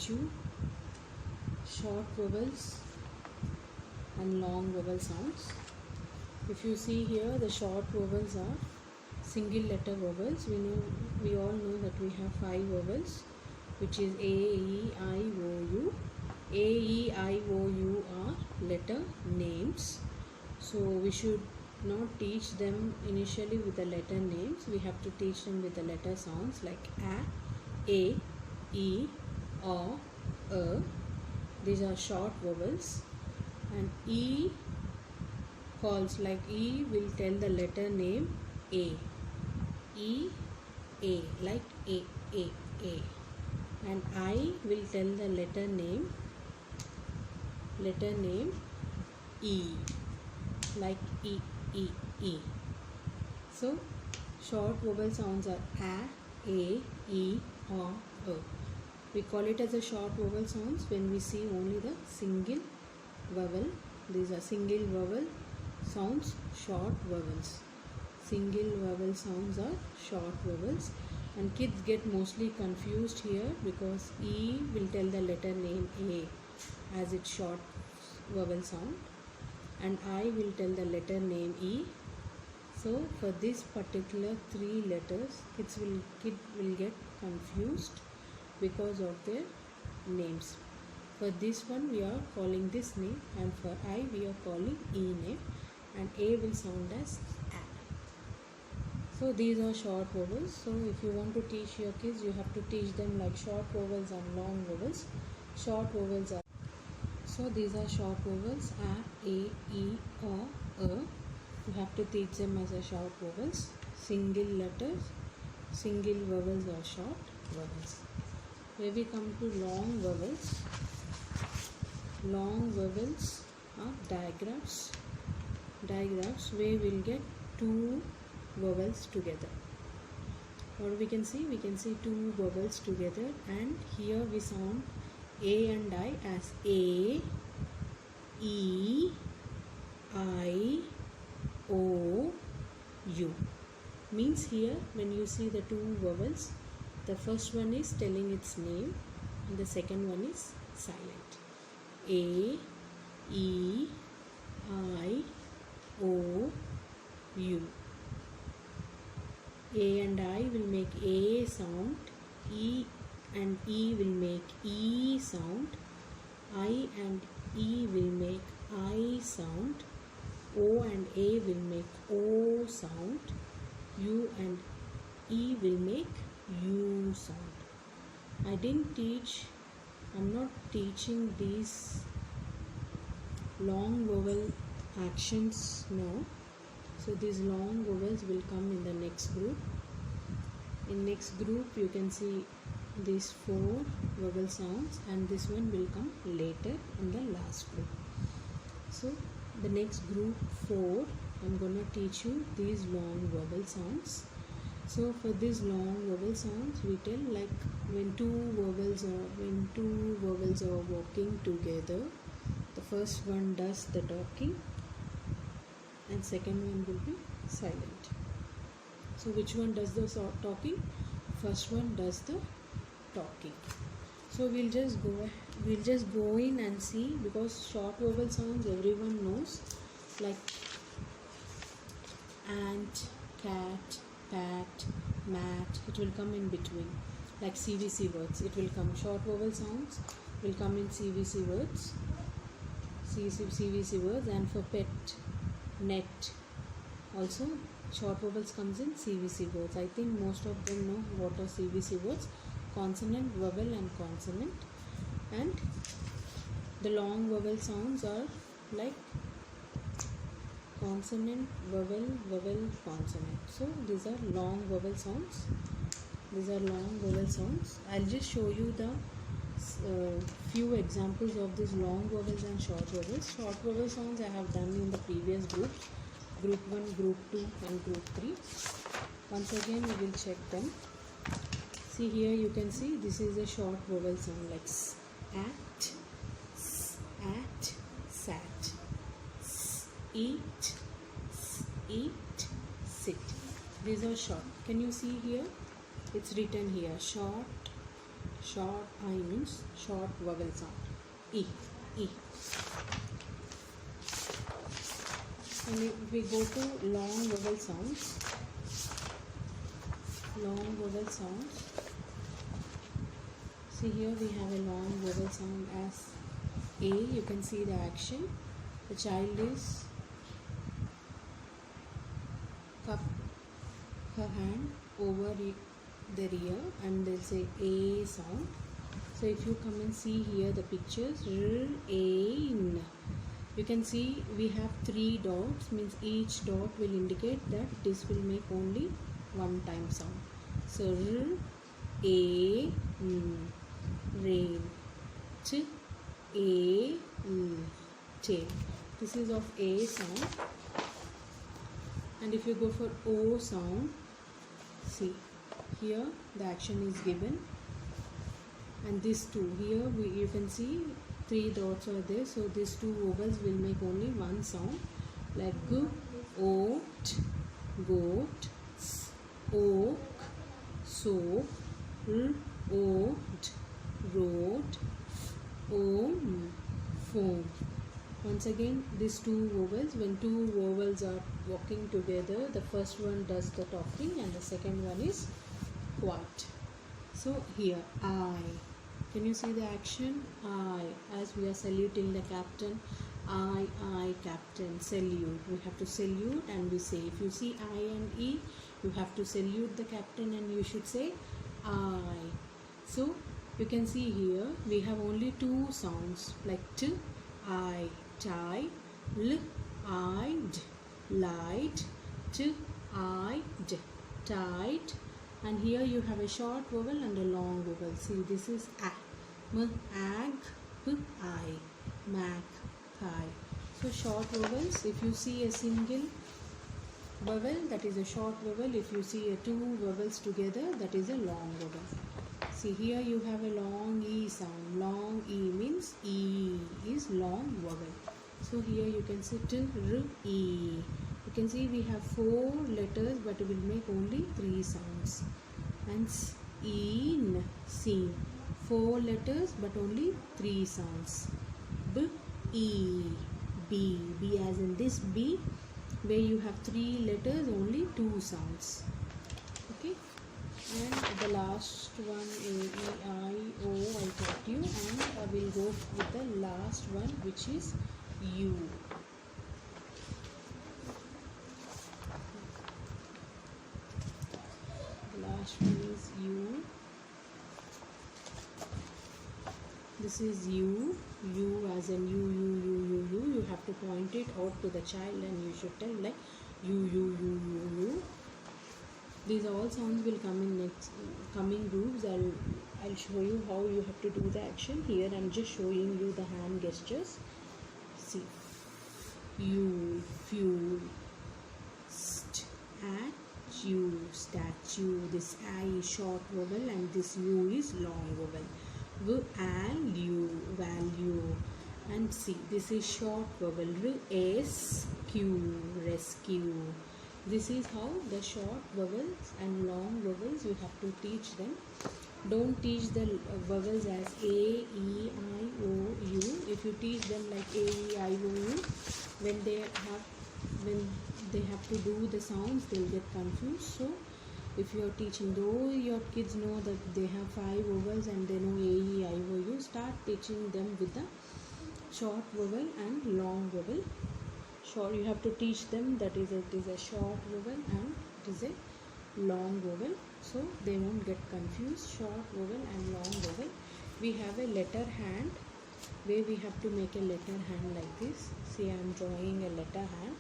teach you short vowels and long vowel sounds. If you see here, the short vowels are single letter vowels. We all know that we have 5 vowels, which is A, E, I, O, U. A, E, I, O, U are letter names. So we should not teach them initially with the letter names. We have to teach them with the letter sounds like A, E, O, These are short vowels. And E calls, like E will tell the letter name A. E, A, like A. And I will tell the letter name E, like E. So short vowel sounds are A, E, O, We call it as a short vowel sounds when we see only the single vowel. These are single vowel sounds, short vowels. Single vowel sounds are short vowels, and kids get mostly confused here because E will tell the letter name A as its short vowel sound, and I will tell the letter name E. So for this particular 3 letters, kid will get confused because of their names. For this one we are calling this name, and for I we are calling E name, and A will sound as A. So these are short vowels. So if you want to teach your kids, you have to teach them like short vowels and long vowels. Short vowels are, so these are short vowels A, E, O, You have to teach them as a short vowels. Single letters, single vowels are short vowels. When we come to long vowels are digraphs where we'll get 2 vowels together. Or we can see 2 vowels together, and here we sound A and I as A, E, I, O, U. Means here when you see the 2 vowels, the first one is telling its name and the second one is silent. A, E, I, O, U. A and I will make A sound, E and E will make E sound, I and E will make I sound, O and A will make O sound, U and E will make U sound. I'm not teaching these long vowel actions now. So these long vowels will come in the next group. In next group you can see these 4 vowel sounds, and this one will come later in the last group. So the next group 4, I'm gonna teach you these long vowel sounds. So for these long vowel sounds, we tell like when two vowels are walking together, the first one does the talking and second one will be silent. So which one does the talking? First one does the talking. So we'll just go in and see, because short vowel sounds everyone knows, like ant, cat, pat, mat. It will come in between, like CVC words. It will come, short vowel sounds will come in CVC words, CVC words. And for pet, net, also short vowels comes in CVC words. I think most of them know what are CVC words: consonant, vowel and consonant. And the long vowel sounds are like consonant, vowel, consonant. So these are long vowel sounds. I'll just show you the few examples of these long vowels and short vowels. Short vowel sounds I have done in the previous groups, group 1, group 2 and group 3. Once again we will check them. See here, you can see this is a short vowel sound like s, at, sat, s, eat, sit. These are short. Can you see here? It's written here short, Short I means short vowel sound. E. E. And if we go to long vowel sounds, see here we have a long vowel sound as A. You can see the action. The child is cup her hand over the ear and they'll say A sound. So if you come and see here the pictures, R, A, N. You can see we have 3 dots, means each dot will indicate that this will make only one time sound. So R, A, N, rain, Ch, A, N, chain. This is of A sound. And if you go for O sound, see here the action is given, and this two here you can see 3 dots are there, so these 2 vowels will make only one sound, like G, oat, goat, S, oak, soap, R, oat, road, om, foam. Once again, these 2 vowels, when 2 vowels are walking together, the first one does the talking and the second one is quiet. So here I, can you see the action? I, as we are saluting the captain, I captain, salute. We have to salute and we say, if you see I and E, you have to salute the captain and you should say I. So you can see here we have only 2 sounds, like T, I, tie, L, I, D, light, T, I, D, tight. And here you have a short vowel and a long vowel. See, this is A, M, ag, P, I, mag, thigh. So short vowels, if you see a single vowel, that is a short vowel. If you see 2 vowels together, that is a long vowel. See, here you have a long E sound. Long E means E is long vowel. So here you can see T, R, E. You can see we have 4 letters, but we will make only 3 sounds. And S, E, N, seen. 4 letters, but only 3 sounds. B, E, B. B as in this B, where you have 3 letters, only 2 sounds. Okay. And the last one, A, E, I, O, I taught you, and I will go with the last one, which is U. The last one is U. This is U. U as in U. You have to point it out to the child and you should tell like U. These all sounds will come in next coming groups. I'll show you how you have to do the action. Here I'm just showing you the hand gestures. See, U, fuel, statue, this I is short vowel and this U is long vowel. Value, and see, this is short vowel. Rescue. This is how the short vowels and long vowels you have to teach them. Don't teach the vowels as A, E, I, O, U. If you teach them like A, E, I, O, U, when they have to do the sounds, they'll get confused. So if you are teaching, though your kids know that they have 5 vowels and they know A, E, I, O, U, start teaching them with the short vowel and long vowel. Short, you have to teach them that it is a short vowel and it is a long vowel, so they won't get confused. Short vowel and long vowel. We have a letter hand where we have to make a letter hand like this. See, I am drawing a letter hand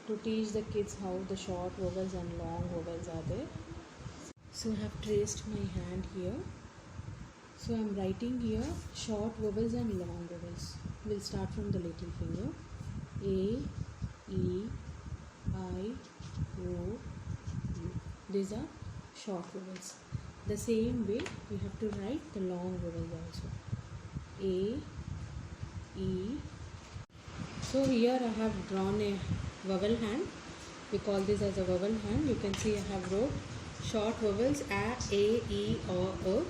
to teach the kids how the short vowels and long vowels are there. So I have traced my hand here. So I am writing here short vowels and long vowels. We'll start from the little finger. A, E, I, O, U. These are short vowels. The same way we have to write the long vowels also. A, E. So here I have drawn a vowel hand. We call this as a vowel hand. You can see I have wrote short vowels A, E, O,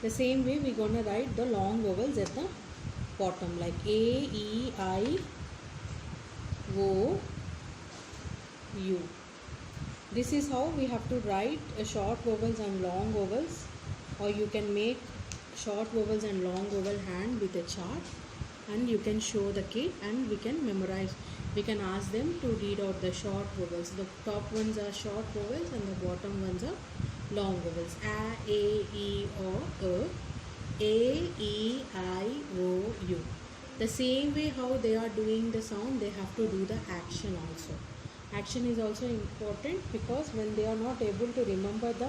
The same way we're gonna write the long vowels at the bottom, like A, E, I, O, U. This is how we have to write short vowels and long vowels, or you can make short vowels and long vowel hand with a chart, and you can show the kid and we can memorize. We can ask them to read out the short vowels. The top ones are short vowels and the bottom ones are long vowels. A, E, O, A, E, I, O, U. The same way how they are doing the sound, they have to do the action also. Action is also important, because when they are not able to remember the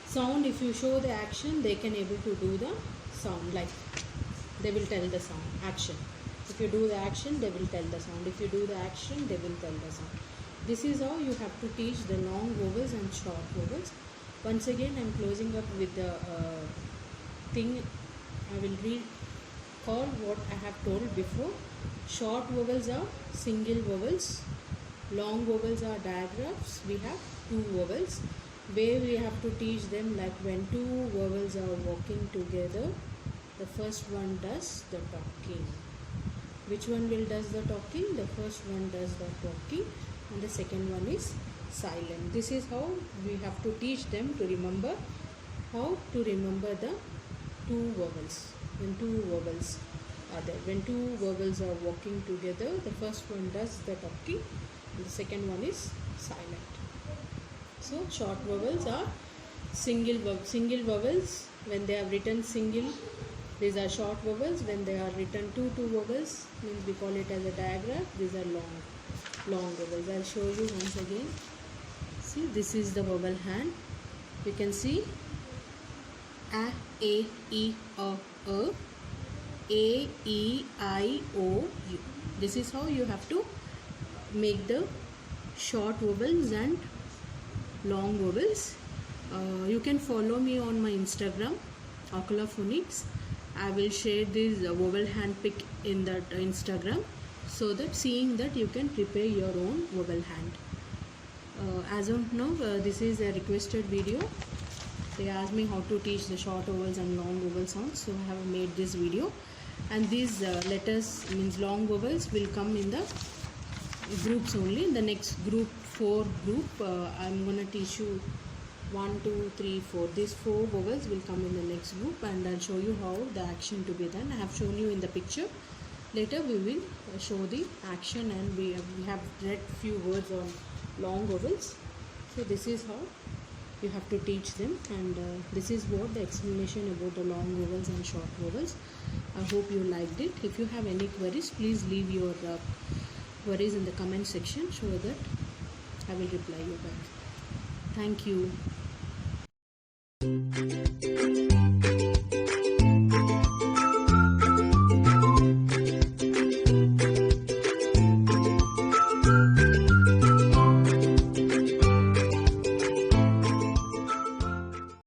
sound, if you show the action, they can able to do the sound, like they will tell the sound, action. If you do the action, they will tell the sound. If you do the action, they will tell the sound. This is how you have to teach the long vowels and short vowels. Once again, I am closing up with the thing. I will recall what I have told before. Short vowels are single vowels. Long vowels are digraphs. We have two vowels. Where we have to teach them, like when two vowels are walking together, the first one does the talking. Which one will does the talking? The first one does the talking and the second one is silent. This is how we have to teach them to remember, how to remember the two vowels. When two vowels are there, when two vowels are walking together, the first one does the talking and the second one is silent. So short vowels are single vowels. When they are written single, these are short vowels. When they are written two vowels, means we call it as a digraph. These are long vowels. I'll show you once again. See, this is the vowel hand. You can see A, E, O, A, E, I, O, U. This is how you have to make the short vowels and long vowels. You can follow me on my Instagram, Ocula Phonics. I will share this vowel hand pic in that Instagram, so that seeing that you can prepare your own vowel hand. As of now, this is a requested video. They asked me how to teach the short vowels and long vowel sounds, so I have made this video. And these letters, means long vowels, will come in the groups only. In the next group 4 group, I'm gonna teach you 1, 2, 3, 4. These 4 vowels will come in the next group, and I'll show you how the action to be done. I have shown you in the picture. Later we will show the action, and we have read few words on long vowels. So this is how you have to teach them, and this is what the explanation about the long vowels and short vowels. I hope you liked it. If you have any queries, please leave your queries in the comment section, so that I will reply you back. Thank you.